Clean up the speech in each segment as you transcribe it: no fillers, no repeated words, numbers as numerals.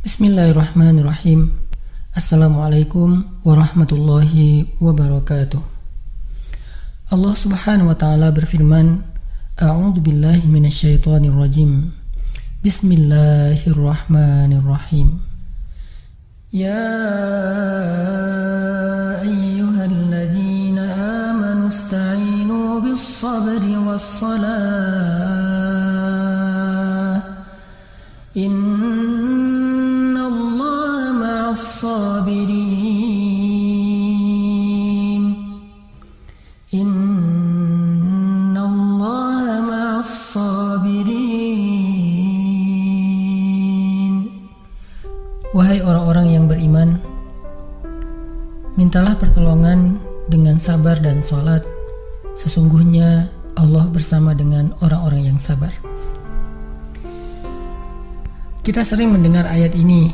Bismillahirrahmanirrahim. Assalamualaikum warahmatullahi wabarakatuh. Allah subhanahu wa ta'ala berfirman, A'udzu billahi minasyaitonir rajim. Bismillahirrahmanirrahim. Ya ayyuhalladzina amanu ista'inu bis-sabri was-salah. Innallaha ma'as-sabirin. Innallaha ma'as-sabirin. Wahai orang-orang yang beriman, mintalah pertolongan dengan sabar dan sholat. Sesungguhnya Allah bersama dengan orang-orang yang sabar. Kita sering mendengar ayat ini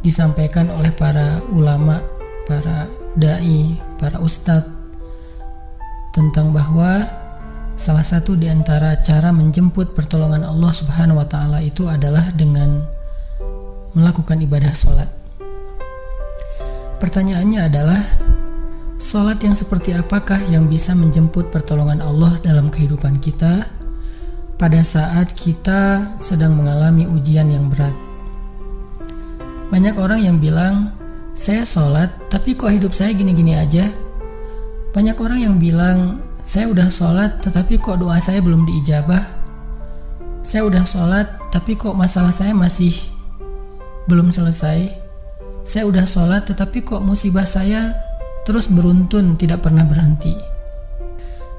disampaikan oleh para ulama, para da'i, para ustadz, tentang bahwa salah satu di antara cara menjemput pertolongan Allah subhanahu wa ta'ala itu adalah dengan melakukan ibadah sholat. Pertanyaannya adalah, sholat yang seperti apakah yang bisa menjemput pertolongan Allah dalam kehidupan kita pada saat kita sedang mengalami ujian yang berat? Banyak orang yang bilang, saya sholat tapi kok hidup saya gini-gini aja. Banyak orang yang bilang, saya udah sholat tetapi kok doa saya belum diijabah. Saya udah sholat tapi kok masalah saya masih belum selesai. Saya udah sholat tetapi kok musibah saya terus beruntun, tidak pernah berhenti.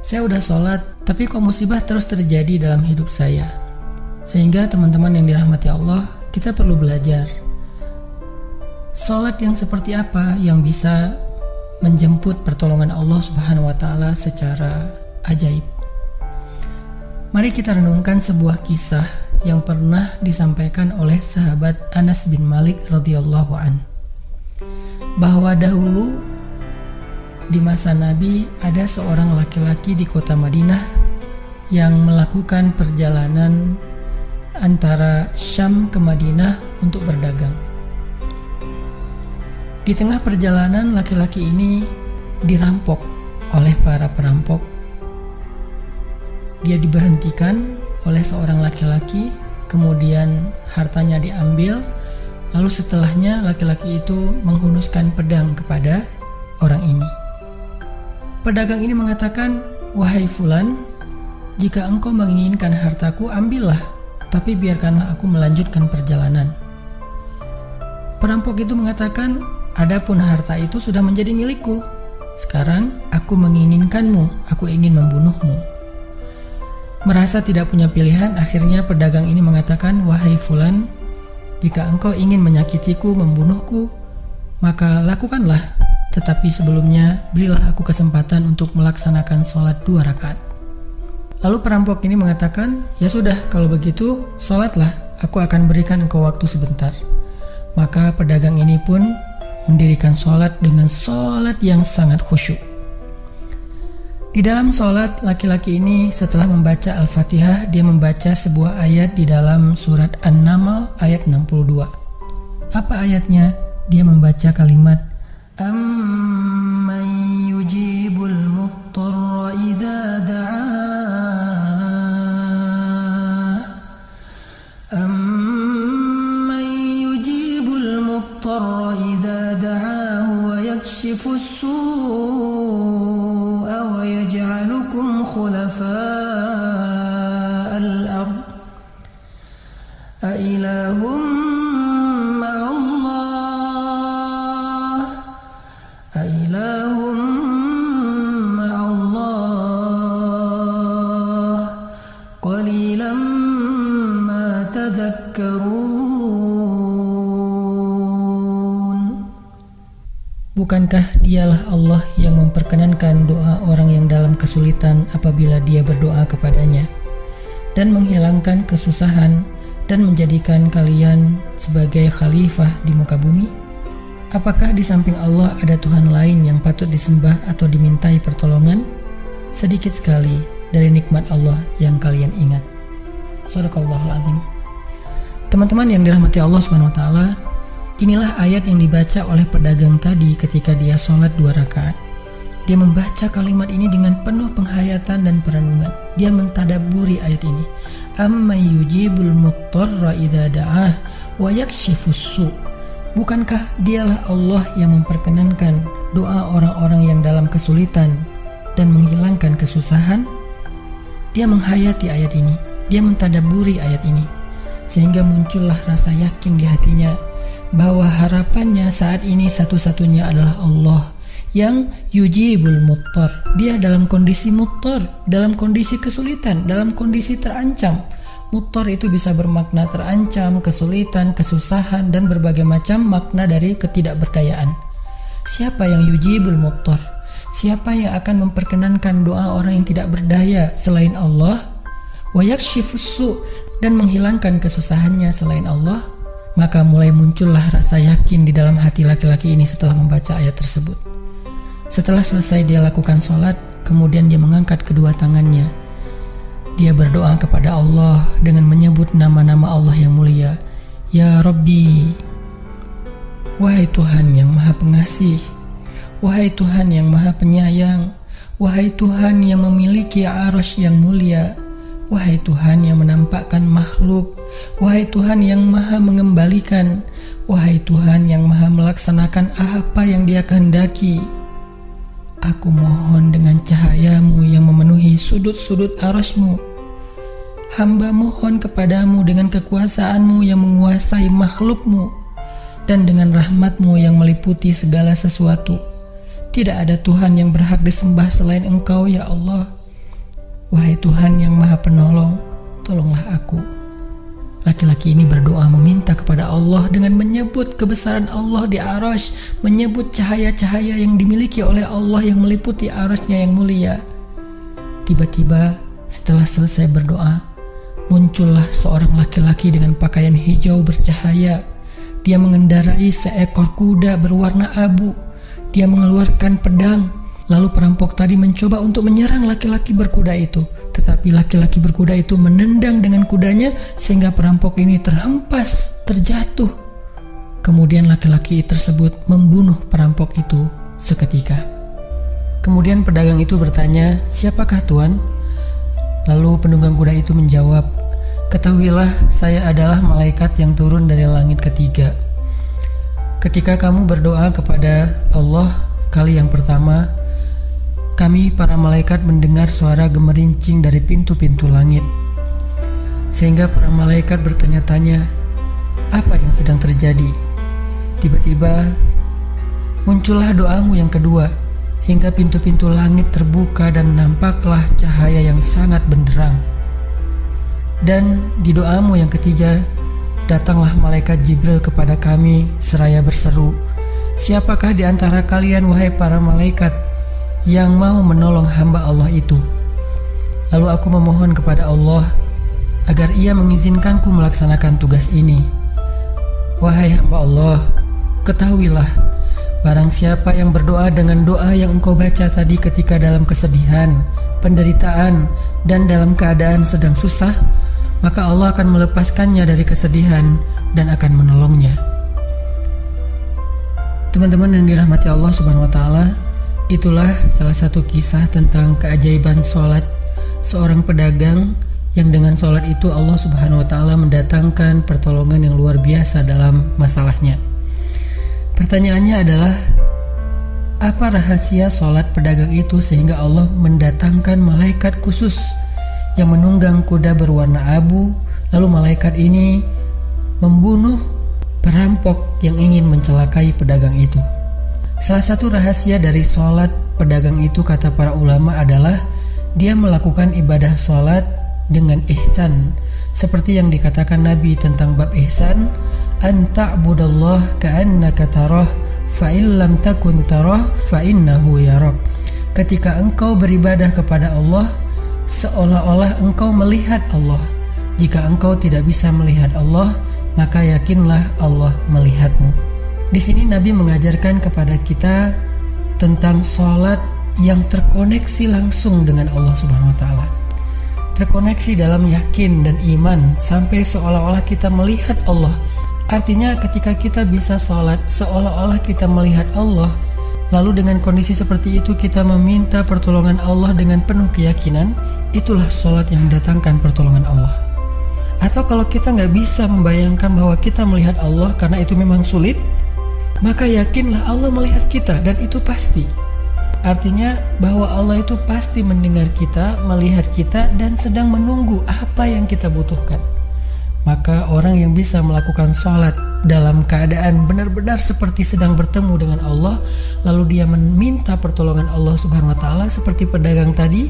Saya udah sholat tapi kok musibah terus terjadi dalam hidup saya. Sehingga teman-teman yang dirahmati Allah, kita perlu belajar sholat yang seperti apa yang bisa menjemput pertolongan Allah subhanahu wa ta'ala secara ajaib. Mari kita renungkan sebuah kisah yang pernah disampaikan oleh sahabat Anas bin Malik radhiyallahu an, bahwa dahulu di masa Nabi ada seorang laki-laki di kota Madinah yang melakukan perjalanan antara Syam ke Madinah untuk berdagang. Di tengah perjalanan, laki-laki ini dirampok oleh para perampok. Dia diberhentikan oleh seorang laki-laki, kemudian hartanya diambil, lalu setelahnya laki-laki itu menghunuskan pedang kepada orang ini. Pedagang ini mengatakan, wahai fulan, jika engkau menginginkan hartaku, ambillah, tapi biarkanlah aku melanjutkan perjalanan. Perampok itu mengatakan, adapun harta itu sudah menjadi milikku. Sekarang aku menginginkanmu, aku ingin membunuhmu. Merasa tidak punya pilihan, akhirnya pedagang ini mengatakan, wahai fulan, jika engkau ingin menyakitiku, membunuhku, maka lakukanlah. Tetapi sebelumnya, berilah aku kesempatan untuk melaksanakan sholat 2 rakaat. Lalu perampok ini mengatakan, ya sudah, kalau begitu, sholatlah, aku akan berikan engkau waktu sebentar. Maka pedagang ini pun mendirikan sholat dengan sholat yang sangat khusyuk. Di dalam sholat, laki-laki ini setelah membaca Al-Fatihah, dia membaca sebuah ayat di dalam surat An-Naml ayat 62. Apa ayatnya? Dia membaca kalimat, Amman yujibul muttarra idza da'ah. Amman yujibul muttarra idza da'ahu wa yakshifus su'a wa yaj'alukum khulafa'al ard. A ilahum ma'allah. A ilahum ma'allah. Qalilan ma tadhakkarun. Bukankah dialah Allah yang memperkenankan doa orang yang dalam kesulitan apabila dia berdoa kepadanya, dan menghilangkan kesusahan, dan menjadikan kalian sebagai khalifah di muka bumi? Apakah di samping Allah ada Tuhan lain yang patut disembah atau dimintai pertolongan? Sedikit sekali dari nikmat Allah yang kalian ingat. Shadaqallahul azim. Teman-teman yang dirahmati Allah Subhanahu wa taala, inilah ayat yang dibaca oleh pedagang tadi ketika dia sholat 2 rakaat. Dia membaca kalimat ini dengan penuh penghayatan dan perenungan. Dia mentadabburi ayat ini. Amma yujibul muttarra idza da'ah wa yakshifus su'. Bukankah dialah Allah yang memperkenankan doa orang-orang yang dalam kesulitan dan menghilangkan kesusahan? Dia menghayati ayat ini. Dia mentadabburi ayat ini. Sehingga muncullah rasa yakin di hatinya bahwa harapannya saat ini satu-satunya adalah Allah yang yujibul muttar. Dia dalam kondisi muttar, dalam kondisi kesulitan, dalam kondisi terancam. Muttar itu bisa bermakna terancam, kesulitan, kesusahan, dan berbagai macam makna dari ketidakberdayaan. Siapa yang yujibul muttar? Siapa yang akan memperkenankan doa orang yang tidak berdaya selain Allah? Wa yakshifus su', dan menghilangkan kesusahannya selain Allah? Maka mulai muncullah rasa yakin di dalam hati laki-laki ini setelah membaca ayat tersebut. Setelah selesai dia lakukan sholat, kemudian dia mengangkat kedua tangannya. Dia berdoa kepada Allah dengan menyebut nama-nama Allah yang mulia. Ya Rabbi, wahai Tuhan yang maha pengasih, wahai Tuhan yang maha penyayang, wahai Tuhan yang memiliki arsy yang mulia, wahai Tuhan yang menampakkan makhluk, wahai Tuhan yang maha mengembalikan, wahai Tuhan yang maha melaksanakan apa yang Dia kehendaki. Aku mohon dengan cahayamu yang memenuhi sudut-sudut arsy-Mu. Hamba mohon kepadamu dengan kekuasaanmu yang menguasai makhluk-Mu dan dengan rahmat-Mu yang meliputi segala sesuatu. Tidak ada Tuhan yang berhak disembah selain Engkau, ya Allah. Wahai Tuhan yang maha penolong, tolonglah aku. Laki-laki ini berdoa meminta kepada Allah dengan menyebut kebesaran Allah di arsy, menyebut cahaya-cahaya yang dimiliki oleh Allah yang meliputi arsy-Nya yang mulia. Tiba-tiba setelah selesai berdoa, muncullah seorang laki-laki dengan pakaian hijau bercahaya. Dia mengendarai seekor kuda berwarna abu. Dia mengeluarkan pedang. Lalu perampok tadi mencoba untuk menyerang laki-laki berkuda itu. Tetapi laki-laki berkuda itu menendang dengan kudanya sehingga perampok ini terhempas, terjatuh. Kemudian laki-laki tersebut membunuh perampok itu seketika. Kemudian pedagang itu bertanya, "Siapakah Tuan?" Lalu penunggang kuda itu menjawab, "Ketahuilah, saya adalah malaikat yang turun dari langit ketiga. Ketika kamu berdoa kepada Allah kali yang pertama, kami para malaikat mendengar suara gemerincing dari pintu-pintu langit. Sehingga para malaikat bertanya-tanya, apa yang sedang terjadi? Tiba-tiba muncullah doamu yang kedua, hingga pintu-pintu langit terbuka dan nampaklah cahaya yang sangat benderang. Dan di doamu yang ketiga, datanglah malaikat Jibril kepada kami seraya berseru, siapakah di antara kalian wahai para malaikat yang mau menolong hamba Allah itu? Lalu aku memohon kepada Allah agar Ia mengizinkanku melaksanakan tugas ini. Wahai hamba Allah, ketahuilah, barang siapa yang berdoa dengan doa yang engkau baca tadi ketika dalam kesedihan, penderitaan, dan dalam keadaan sedang susah, maka Allah akan melepaskannya dari kesedihan dan akan menolongnya." Teman-teman yang dirahmati Allah Subhanahu wa taala, itulah salah satu kisah tentang keajaiban sholat seorang pedagang yang dengan sholat itu Allah Subhanahu wa taala mendatangkan pertolongan yang luar biasa dalam masalahnya. Pertanyaannya adalah, apa rahasia sholat pedagang itu sehingga Allah mendatangkan malaikat khusus yang menunggang kuda berwarna abu, lalu malaikat ini membunuh perampok yang ingin mencelakai pedagang itu? Salah satu rahasia dari sholat pedagang itu, kata para ulama, adalah dia melakukan ibadah sholat dengan ihsan. Seperti yang dikatakan Nabi tentang bab ihsan, "Anta'budallah ka'annaka tarah, fa'in lam takun tarah, fa'innahu yarak." Ketika engkau beribadah kepada Allah, seolah-olah engkau melihat Allah. Jika engkau tidak bisa melihat Allah, maka yakinlah Allah melihatmu. Di sini Nabi mengajarkan kepada kita tentang sholat yang terkoneksi langsung dengan Allah Subhanahu wa taala. terkoneksi dalam yakin dan iman sampai seolah-olah kita melihat Allah. Artinya ketika kita bisa sholat seolah-olah kita melihat Allah, lalu dengan kondisi seperti itu kita meminta pertolongan Allah dengan penuh keyakinan, itulah sholat yang mendatangkan pertolongan Allah. Atau kalau kita nggak bisa membayangkan bahwa kita melihat Allah karena itu memang sulit, maka yakinlah Allah melihat kita dan itu pasti. Artinya bahwa Allah itu pasti mendengar kita, melihat kita, dan sedang menunggu apa yang kita butuhkan. Maka orang yang bisa melakukan sholat dalam keadaan benar-benar seperti sedang bertemu dengan Allah, lalu dia meminta pertolongan Allah Subhanahu wa Ta'ala seperti pedagang tadi,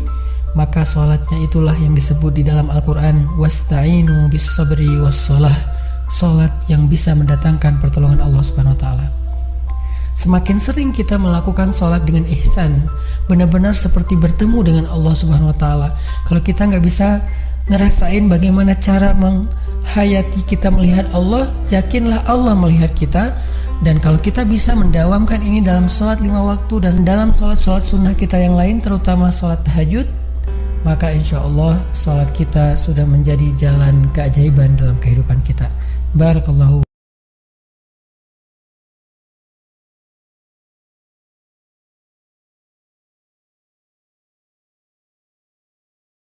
maka sholatnya itulah yang disebut di dalam Al-Quran wasta'inu bis sabri was sholah, sholat yang bisa mendatangkan pertolongan Allah Subhanahu wa Ta'ala. Semakin sering kita melakukan sholat dengan ihsan, benar-benar seperti bertemu dengan Allah Subhanahu wa Ta'ala. Kalau kita nggak bisa ngerasain bagaimana cara menghayati kita melihat Allah, yakinlah Allah melihat kita. Dan kalau kita bisa mendawamkan ini dalam sholat 5 waktu dan dalam sholat-sholat sunnah kita yang lain, terutama sholat tahajud, maka insya Allah sholat kita sudah menjadi jalan keajaiban dalam kehidupan kita. Barakallahu.